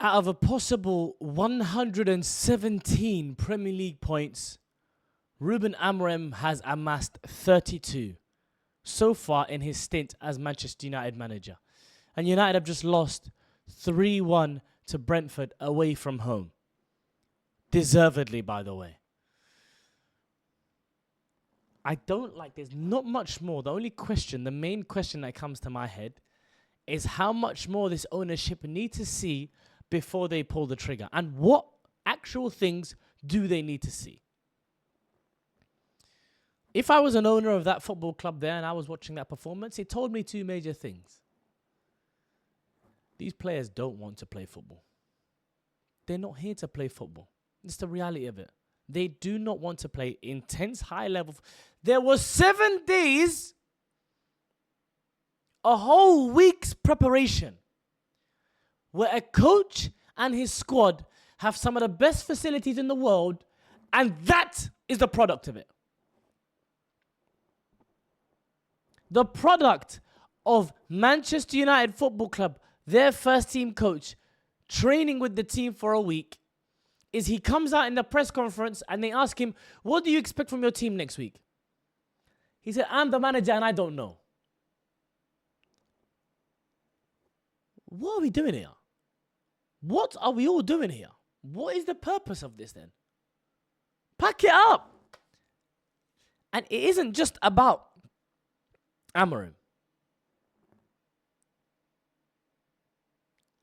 Out of a possible 117 Premier League points, Ruben Amorim has amassed 32 so far in his stint as Manchester United manager. And United have just lost 3-1 to Brentford away from home. Deservedly, by the way. I don't like, there's not much more. The main question that comes to my head is how much more this ownership need to see before they pull the trigger. And what actual things do they need to see? If I was an owner of that football club there and I was watching that performance, it told me two major things. These players don't want to play football. They're not here to play football. It's the reality of it. They do not want to play intense, high level. There was 7 days, a whole week's preparation, where a coach and his squad have some of the best facilities in the world, and that is the product of it. The product of Manchester United Football Club, their first team coach, training with the team for a week, is he comes out in the press conference and they ask him, what do you expect from your team next week? He said, I'm the manager and I don't know. What are we doing here? What are we all doing here? What is the purpose of this then? Pack it up. And it isn't just about Amorim.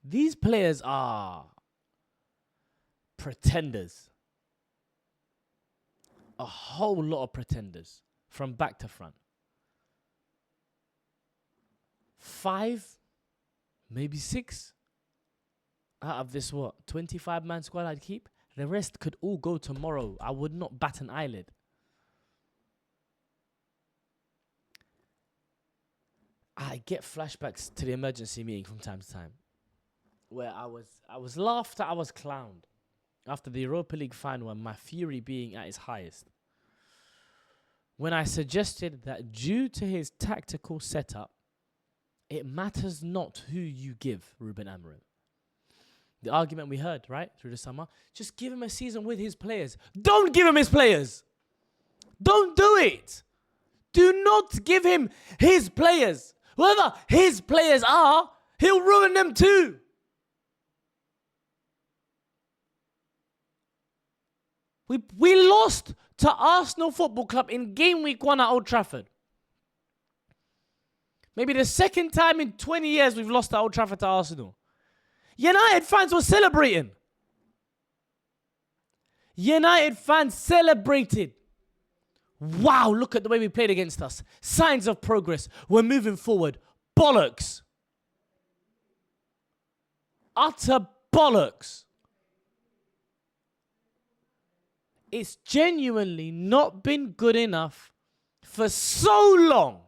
These players are pretenders. A whole lot of pretenders from back to front. 5, maybe 6 out of this 25-man squad I'd keep. The rest could all go tomorrow. I would not bat an eyelid. I get flashbacks to the emergency meeting from time to time, where I was laughed at, I was clowned after the Europa League final and my fury being at its highest, when I suggested that due to his tactical setup, it matters not who you give Ruben Amorim. The argument we heard, right, through the summer, just give him a season with his players. Don't give him his players. Don't do it. Do not give him his players. Whoever his players are, he'll ruin them too. We lost to Arsenal Football Club in game week 1 at Old Trafford. Maybe the second time in 20 years we've lost at Old Trafford to Arsenal. United fans were celebrating. United fans celebrated. Wow, look at the way we played against us. Signs of progress. We're moving forward. Bollocks. Utter bollocks. It's genuinely not been good enough for so long.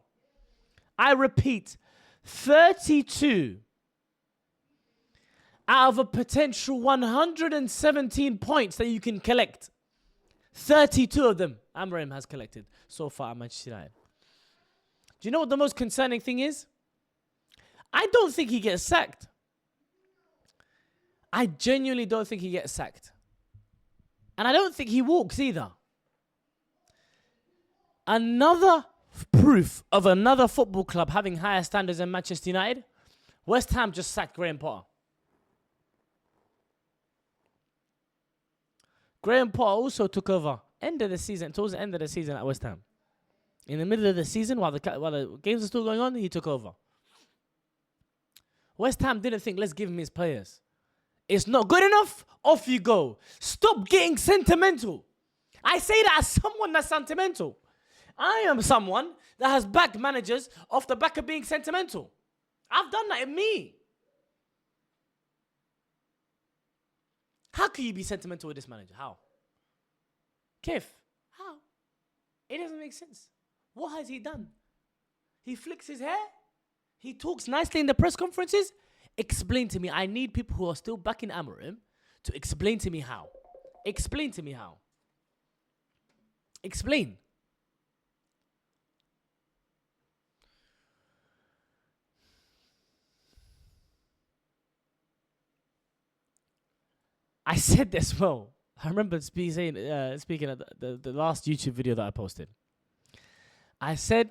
I repeat, 32 out of a potential 117 points that you can collect. 32 of them Amorim has collected so far at Manchester United. Do you know what the most concerning thing is? I don't think he gets sacked. I genuinely don't think he gets sacked. And I don't think he walks either. Another proof of another football club having higher standards than Manchester United. West Ham just sacked Graham Potter. Graham Potter also took over towards the end of the season at West Ham. In the middle of the season, while the games are still going on, he took over. West Ham didn't think, let's give him his players. It's not good enough, off you go. Stop getting sentimental. I say that as someone that's sentimental. I am someone that has backed managers off the back of being sentimental. I've done that in me. How can you be sentimental with this manager? How? Kif, how? It doesn't make sense. What has he done? He flicks his hair? He talks nicely in the press conferences? Explain to me. I need people who are still backing Amorim to explain to me how. Explain to me how. Explain. I said this well. I remember speaking at the last YouTube video that I posted. I said,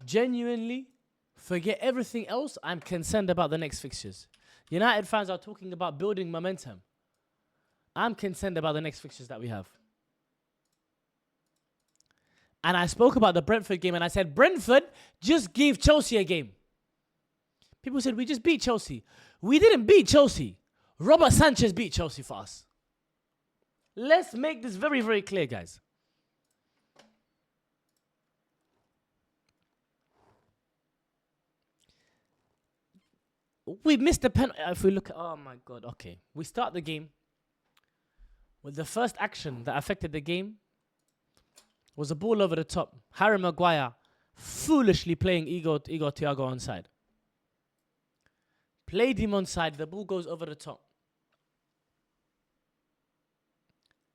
genuinely, forget everything else. I'm concerned about the next fixtures. United fans are talking about building momentum. I'm concerned about the next fixtures that we have. And I spoke about the Brentford game and I said, Brentford just gave Chelsea a game. People said, we just beat Chelsea. We didn't beat Chelsea. Robert Sanchez beat Chelsea for us. Let's make this very, very clear, guys. We missed the penalty. If we look at, oh my God, okay. We start the game with the first action that affected the game was a ball over the top. Harry Maguire foolishly playing Igor Thiago onside. Played him onside, the ball goes over the top.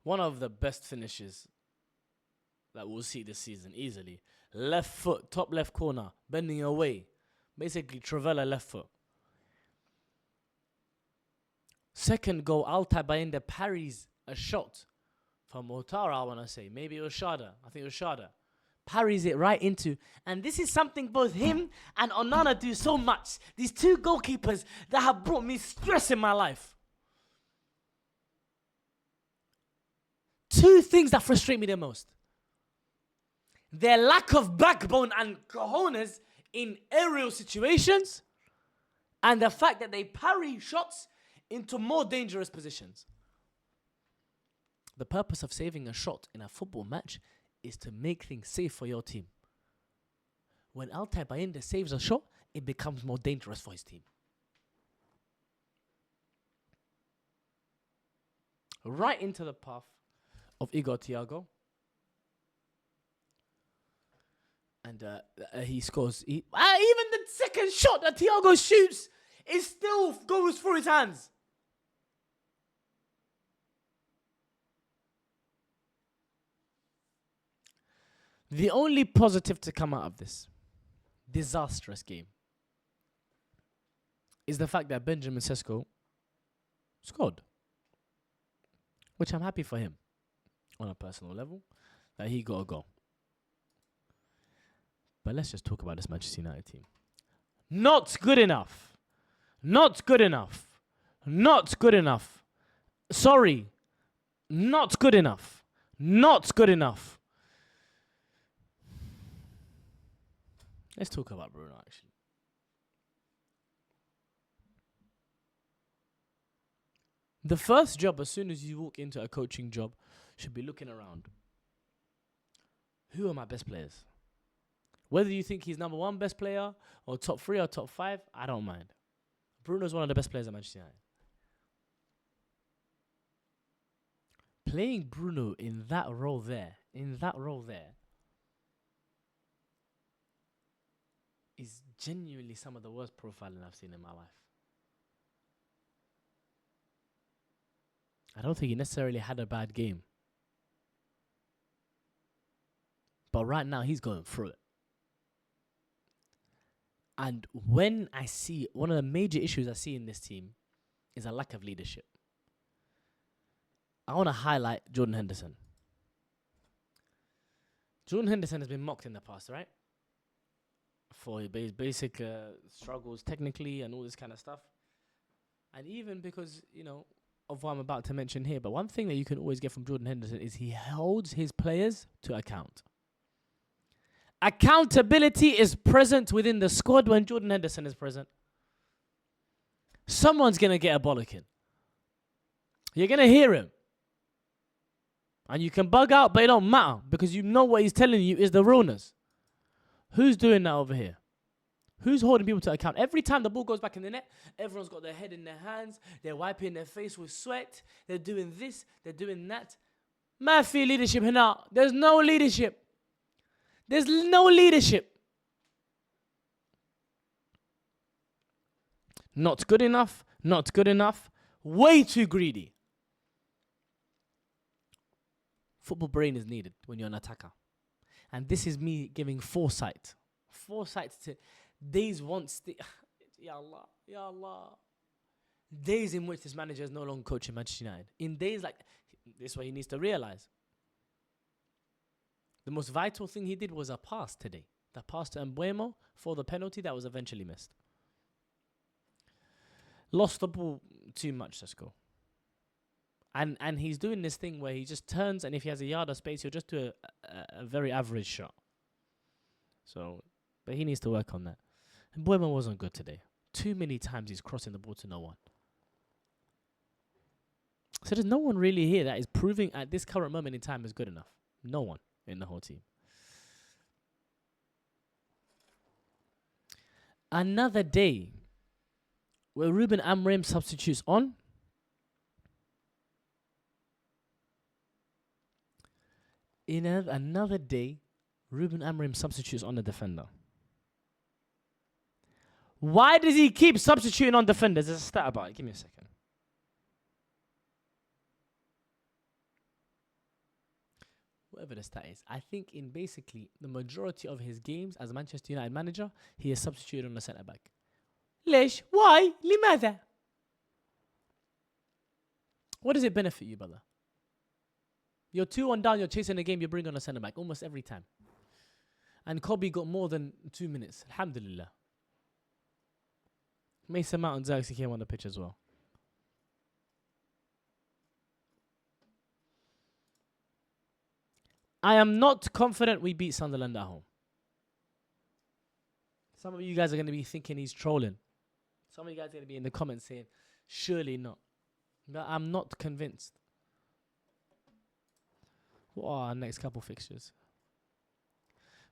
One of the best finishes that we'll see this season, easily. Left foot, top left corner, bending away. Basically, Travella left foot. Second goal, Altay Bayindir parries a shot from Otara, I want to say. Maybe it was Shada. I think it was Shada. Parries it right into. And this is something both him and Onana do so much. These two goalkeepers that have brought me stress in my life. Two things that frustrate me the most. Their lack of backbone and cojones in aerial situations, and the fact that they parry shots into more dangerous positions. The purpose of saving a shot in a football match is to make things safe for your team. When Altay Bayindir saves a shot, it becomes more dangerous for his team. Right into the path of Igor Thiago. And he scores. Even the second shot that Thiago shoots, it still goes through his hands. The only positive to come out of this disastrous game is the fact that Benjamin Sesko scored. Which I'm happy for him on a personal level, that he got a goal. But let's just talk about this Manchester United team. Not good enough. Not good enough. Not good enough. Sorry. Not good enough. Not good enough. Let's talk about Bruno, actually. The first job, as soon as you walk into a coaching job, should be looking around. Who are my best players? Whether you think he's number one best player, or top 3 or top 5, I don't mind. Bruno's one of the best players at Manchester United. Playing Bruno in that role there, is genuinely some of the worst profiling I've seen in my life. I don't think he necessarily had a bad game. But right now, he's going through it. And when I see, one of the major issues I see in this team is a lack of leadership. I want to highlight Jordan Henderson. Jordan Henderson has been mocked in the past, right? For his basic struggles technically and all this kind of stuff. And even because, of what I'm about to mention here. But one thing that you can always get from Jordan Henderson is he holds his players to account. Accountability is present within the squad when Jordan Henderson is present. Someone's going to get a bollocking. You're going to hear him. And you can bug out, but it don't matter because you know what he's telling you is the realness. Who's doing that over here? Who's holding people to account? Every time the ball goes back in the net, everyone's got their head in their hands. They're wiping their face with sweat. They're doing this. They're doing that. Man, feel leadership here now. There's no leadership. There's no leadership. Not good enough. Not good enough. Way too greedy. Football brain is needed when you're an attacker. And this is me giving foresight. Foresight to days once. Ya Allah. Ya Allah. Days in which this manager is no longer coaching Manchester United. In days like this, is what he needs to realize. The most vital thing he did was a pass today. The pass to Mbuemo for the penalty that was eventually missed. Lost the ball too much, Sesko. And he's doing this thing where he just turns, and if he has a yard of space, he'll just do a very average shot. So, but he needs to work on that. And Mbuemo wasn't good today. Too many times he's crossing the ball to no one. So there's no one really here that is proving at this current moment in time is good enough. No one in the whole team. Another day where Ruben Amorim substitutes on. In another day, Ruben Amorim substitutes on the defender. Why does he keep substituting on defenders? There's a stat about it. Give me a second. Whatever the stat is. I think in basically the majority of his games as a Manchester United manager, he is substituted on the centre-back. ليش? Why? لماذا? What does it benefit you, brother? You're 2-1 down, you're chasing the game, you bring on a centre-back almost every time. And Kobe got more than 2 minutes. Alhamdulillah. Mason Mount and Xerxes came on the pitch as well. I am not confident we beat Sunderland at home. Some of you guys are going to be thinking he's trolling. Some of you guys are going to be in the comments saying, surely not. But I'm not convinced. What are our next couple fixtures?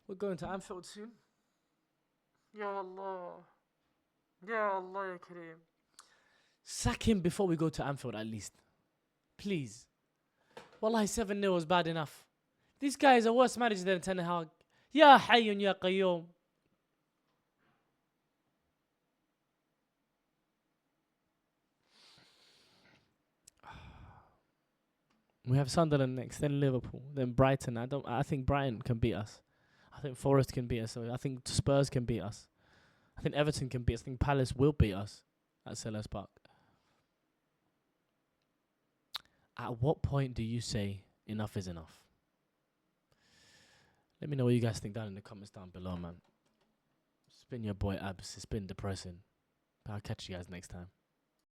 We're going to Anfield soon. Ya Allah. Ya Allah, ya Kareem. Sack him before we go to Anfield at least. Please. Wallahi, 7-0 was bad enough. This guy is a worse manager than Ten Hag. Ya Hayyun ya Qayyum. We have Sunderland next, then Liverpool, then Brighton. I think Brighton can beat us. I think Forest can beat us. I think Spurs can beat us. I think Everton can beat us. I think Palace will beat us at Selhurst Park. At what point do you say enough is enough? Let me know what you guys think down in the comments down below, man. It's been your boy Abs. It's been depressing. But I'll catch you guys next time.